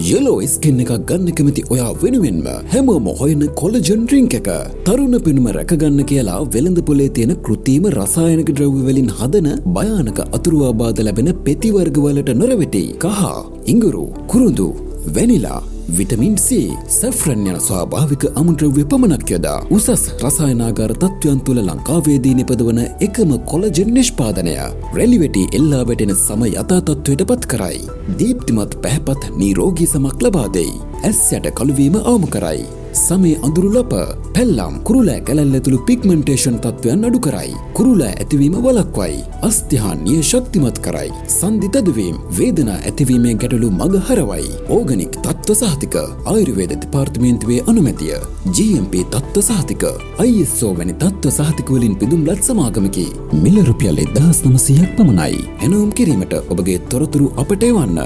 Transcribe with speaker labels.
Speaker 1: yellow skin එකක් ගන්න කැමති ඔයා වෙනුවෙන්ම හැමෝම හොයන කොලජන් ඩ්‍රින්ක් එක. තරුණ පෙනුම රැකගන්න කියලා වෙළඳ පොලේ තියෙන කෘත්‍රිම රසායනික ද්‍රව්‍ය වලින් හදන භයානක අතුරු ආබාධ ලැබෙන පෙති වර්ග වලට නොරවටි. කහ, ඉඟුරු, කුරුඳු, වැනිලා, විටමින් C, සැෆ්‍රන් යන ස්වාභාවික අමුද්‍රව්‍ය පමණක් යොදා උසස් රසායනාගාර තත්ත්වයන් තුළ ලංකාවේදී නිපදවන එකම කොලජන් නිෂ්පාදනය. රෙලිවෙටි එල්ලා වැටෙන සම යථා තත්ත්වයට පත් කරයි. දීප්තිමත් පැහැපත් නිරෝගී සමක් ලබා දෙයි. ඇස් යට කළුවීම අවම කරයි. සමේ අඳුරු ලප, පැල්ලම්, කුරුලෑ කැලැල්ල ඇතුළු පිග්මන්ටේෂන් තත්ත්වයන් අඩු කරයි. කුරුලෑ ඇතිවීම වළක්වයි. අස්ථිහාන්‍ය ශක්තිමත් කරයි. සන්ධි තදවීම, වේදනා ඇතිවීමේ ගැටලු මග හරවයි. ඕගනික් තත්ත්ව සහතික, ආයුර්වේද දෙපාර්තමේන්තුවේ අනුමැතිය, GMP තත්ත්ව සහතික, ISO වැනි තත්ත්ව සහතික වලින් පිදුම්ලත් සමාගමකි. මිල රුපියල් 1900ක් පමණයි. එනෝම් කිරීමට ඔබගේ තොරතුරු අපට එවන්න.